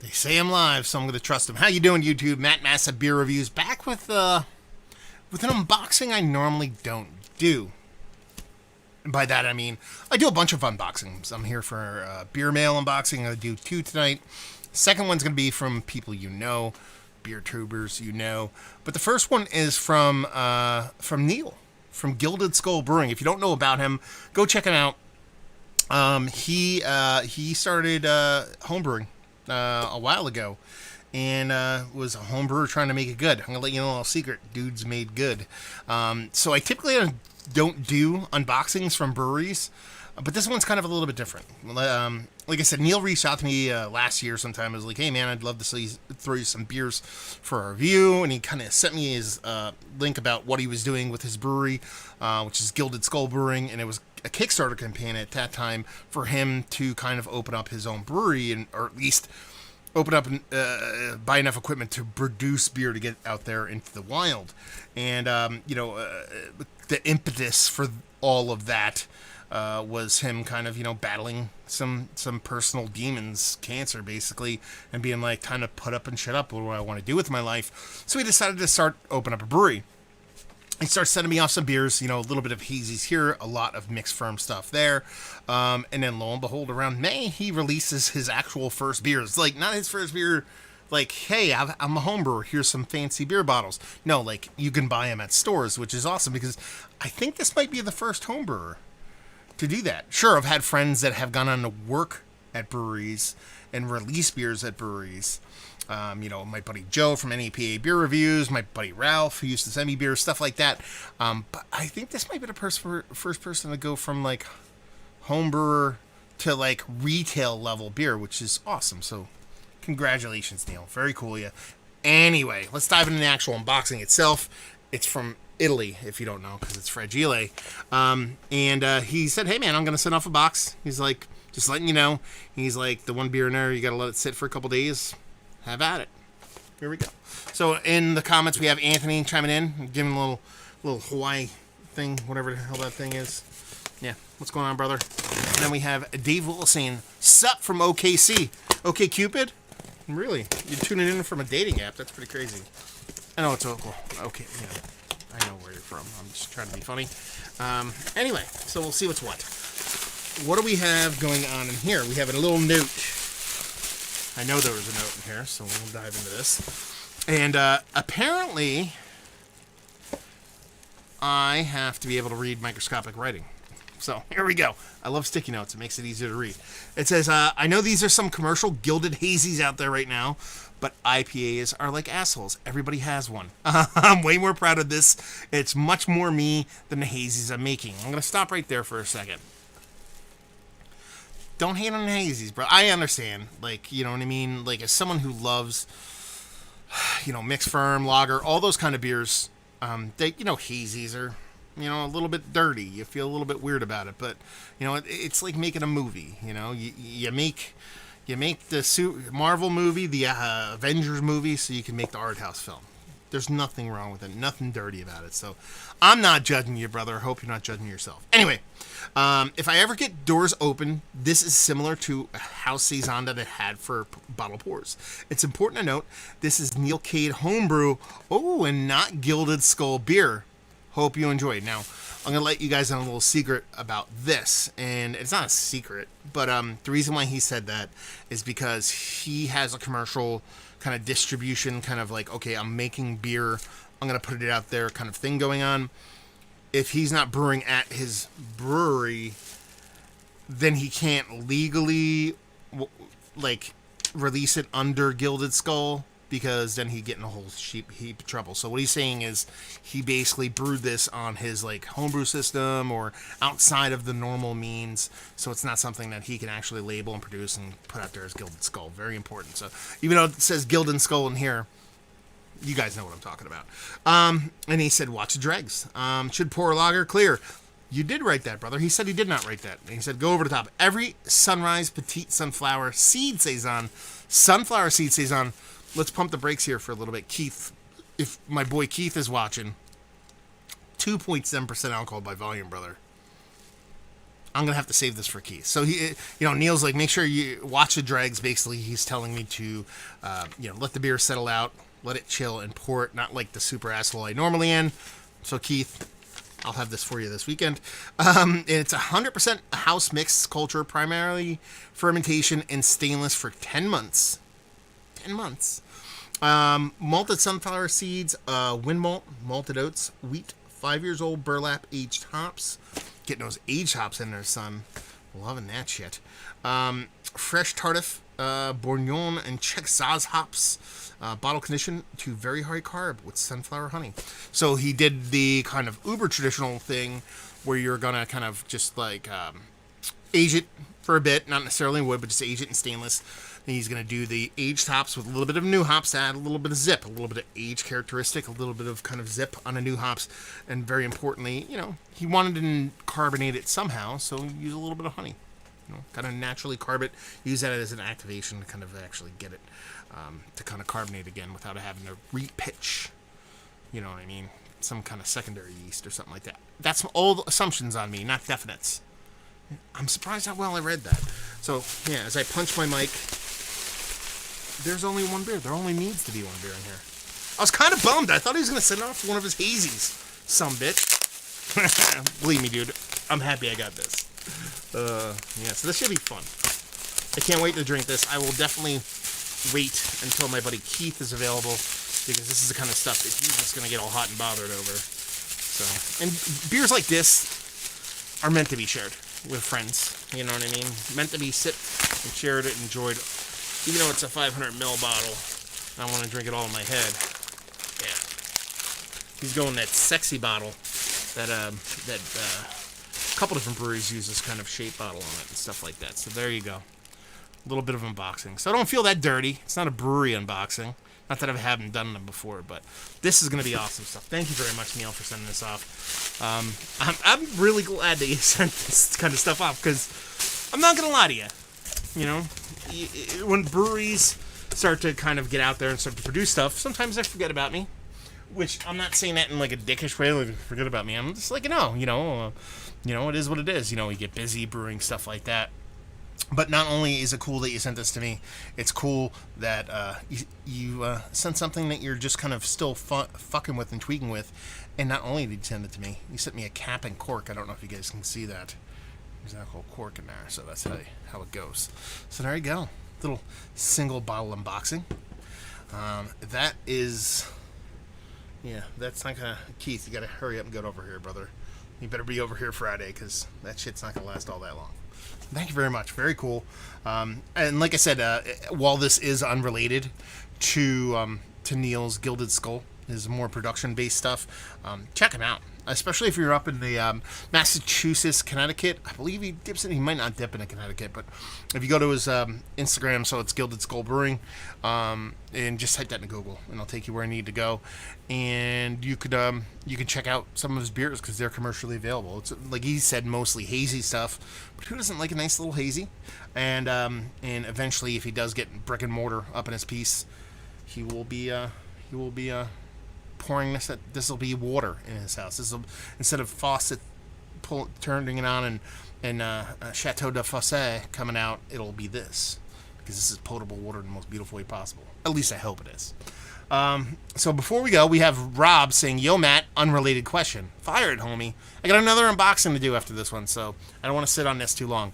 They say I'm live, so I'm going to trust them. How you doing, YouTube? Matt Massa Beer Reviews, back with an unboxing I normally don't do. And by that, I mean, I do a bunch of unboxings. I'm here for beer mail unboxing. I'm going to do 2 tonight. Second one's going to be from people you know, beer tubers you know. But the first one is from Neil, from Gilded Skull Brewing. If you don't know about him, go check him out. He started homebrewing a while ago, and was a home brewer trying to make it good. I'm gonna let you know a little secret: dude's made good. So I typically don't do unboxings from breweries, but this one's kind of a little bit different. Like I said, Neil reached out to me last year sometime. I was like, hey man, I'd love to throw you some beers for a review, and he kind of sent me his link about what he was doing with his brewery, which is Gilded Skull Brewing, and it was a Kickstarter campaign at that time for him to kind of open up his own brewery, or at least open up and buy enough equipment to produce beer to get out there into the wild. And the impetus for all of that was him kind of battling some personal demons, cancer basically, and being like, time to put up and shut up. What do I want to do with my life? So he decided to open up a brewery. He starts sending me off some beers, a little bit of hazies here, a lot of mixed firm stuff there. And then lo and behold, around May, he releases his actual first beers. Like, not his first beer, like, hey, I'm a home brewer, here's some fancy beer bottles. No, like, you can buy them at stores, which is awesome, because I think this might be the first home brewer to do that. Sure, I've had friends that have gone on to work at breweries and release beers at breweries. My buddy Joe from NAPA Beer Reviews, my buddy Ralph, who used to send me beers, stuff like that. But I think this might be the first person to go from, like, home brewer to, like, retail level beer, which is awesome. So, congratulations, Neil. Very cool of you. Anyway, let's dive into the actual unboxing itself. It's from Italy, if you don't know, because it's fragile. And he said, hey, man, I'm going to send off a box. He's like, just letting you know. He's like, the one beer in there, you got to let it sit for a couple days. Have at it. Here we go. So in the comments, we have Anthony chiming in, giving a little Hawaii thing, whatever the hell that thing is. Yeah, what's going on, brother? And then we have Dave Willis saying, sup from OKC. OK Cupid? Really? You're tuning in from a dating app? That's pretty crazy. I know it's okay. Okay, I know where you're from. I'm just trying to be funny. Anyway, so we'll see what's what. What do we have going on in here? We have a little note. I know there was a note in here, so we'll dive into this. And apparently, I have to be able to read microscopic writing. So here we go. I love sticky notes. It makes it easier to read. It says, I know these are some commercial gilded hazies out there right now, but IPAs are like assholes. Everybody has one. I'm way more proud of this. It's much more me than the hazies I'm making. I'm going to stop right there for a second. Don't hate on the hazies, bro. I understand. Like, you know what I mean? Like, as someone who loves, mixed firm, lager, all those kind of beers, hazies are, a little bit dirty. You feel a little bit weird about it. But, it's like making a movie, You make the Marvel movie, the Avengers movie, so you can make the art house film. There's nothing wrong with it. Nothing dirty about it. So I'm not judging you, brother. I hope you're not judging yourself. Anyway, if I ever get doors open, this is similar to a house saison that I had for bottle pours. It's important to note, this is Neil Cade homebrew. Oh, and not Gilded Skull beer. Hope you enjoyed. Now, I'm going to let you guys know a little secret about this. And it's not a secret, but the reason why he said that is because he has a commercial kind of distribution, kind of like, okay, I'm making beer, I'm going to put it out there kind of thing going on. If he's not brewing at his brewery, then he can't legally, release it under Gilded Skull, because then he'd get in a whole heap of trouble. So what he's saying is he basically brewed this on his, homebrew system or outside of the normal means, so it's not something that he can actually label and produce and put out there as Gilded Skull. Very important. So even though it says Gilded Skull in here, you guys know what I'm talking about. And he said, watch the dregs. Should pour lager clear. You did write that, brother. He said he did not write that. And he said, go over the top. Every Sunrise Petite Sunflower Seed Saison, Sunflower Seed Saison. Let's pump the brakes here for a little bit. Keith, if my boy Keith is watching, 2.7% alcohol by volume, brother. I'm gonna have to save this for Keith. So Neil's like, make sure you watch the dregs. Basically, he's telling me to, let the beer settle out, let it chill, and pour it. Not like the super asshole I normally am. So Keith, I'll have this for you this weekend. It's 100% house mixed culture, primarily fermentation and stainless for 10 months. 10 months. Malted sunflower seeds, wind malt, malted oats, wheat, 5 years old, burlap, aged hops. Getting those aged hops in there, son. Loving that shit. Fresh Tardif, Bourgogne, and Czech Zaz hops. Bottle conditioned to very high carb with sunflower honey. So he did the kind of uber traditional thing where you're going to kind of just like age it for a bit. Not necessarily in wood, but just age it in stainless. Then he's going to do the aged hops with a little bit of new hops to add a little bit of zip, a little bit of age characteristic, a little bit of kind of zip on the new hops. And very importantly, he wanted to carbonate it somehow, so use a little bit of honey. Kind of naturally carb it. Use that as an activation to kind of actually get it to kind of carbonate again without having to re-pitch. You know what I mean? Some kind of secondary yeast or something like that. That's all assumptions on me, not definites. I'm surprised how well I read that. So, yeah, as I punch my mic, there's only one beer. There only needs to be one beer in here. I was kind of bummed. I thought he was going to send off one of his hazies. Some bitch. Believe me, dude. I'm happy I got this. So this should be fun. I can't wait to drink this. I will definitely wait until my buddy Keith is available, because this is the kind of stuff that he's just going to get all hot and bothered over. So, and beers like this are meant to be shared with friends. You know what I mean? Meant to be sipped and shared and enjoyed. Even though it's a 500 ml bottle, I want to drink it all in my head. Yeah. He's going that sexy bottle that a couple different breweries use this kind of shape bottle on it and stuff like that. So there you go. A little bit of unboxing. So don't feel that dirty. It's not a brewery unboxing. Not that I haven't done them before, but this is going to be awesome stuff. Thank you very much, Neil, for sending this off. I'm really glad that you sent this kind of stuff off, because I'm not going to lie to you. When breweries start to kind of get out there and start to produce stuff, sometimes they forget about me. Which, I'm not saying that in like a dickish way, like forget about me. I'm just like, it is what it is. We get busy brewing stuff like that. But not only is it cool that you sent this to me, it's cool that you sent something that you're just kind of still fucking with and tweaking with. And not only did you send it to me, you sent me a cap and cork. I don't know if you guys can see that. There's that whole cork in there, so that's how it goes. So there you go. Little single bottle unboxing. That is... Yeah, that's not gonna... Keith, you gotta hurry up and get over here, brother. You better be over here Friday, because that shit's not gonna last all that long. Thank you very much. Very cool. And like I said, while this is unrelated to Neil's Gilded Skull, his more production-based stuff, check him out. Especially if you're up in the Massachusetts, Connecticut. I believe he dips in. He might not dip into Connecticut, but if you go to his Instagram, so it's Gilded Skull Brewing, and just type that in Google, and it'll take you where I need to go. And you can check out some of his beers, because they're commercially available. It's like he said, mostly hazy stuff, but who doesn't like a nice little hazy? And eventually, if he does get brick and mortar up in his piece, he will be pouring this will be water in his house. This will, instead of faucet turning it on and Chateau de Fosse coming out, it'll be this, because this is potable water in the most beautiful way possible. At least I hope it is. So before we go, we have Rob saying, "Yo, Matt, unrelated question. Fire it, homie. I got another unboxing to do after this one, so I don't want to sit on this too long."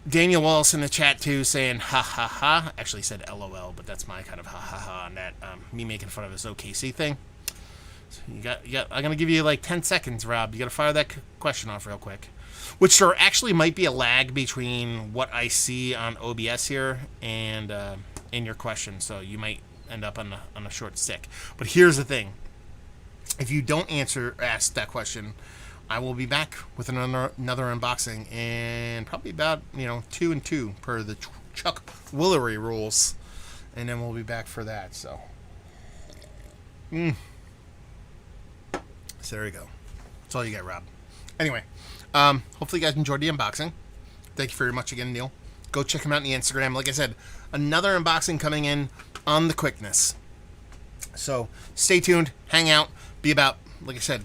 Daniel Wallace in the chat too, saying ha ha ha. Actually said LOL, but that's my kind of ha ha ha on that. Me making fun of his OKC thing. So you got. I'm gonna give you like 10 seconds, Rob. You gotta fire that question off real quick. Which there actually might be a lag between what I see on OBS here and in your question, so you might end up on a short stick. But here's the thing: if you don't ask that question, I will be back with another unboxing, and probably about 2 and 2 per the Chuck Willery rules, and then we'll be back for that. So, so there you go. That's all you got, Rob. Anyway, hopefully you guys enjoyed the unboxing. Thank you very much again, Neil. Go check him out on the Instagram. Like I said, another unboxing coming in on the quickness. So stay tuned, hang out, be about, like I said,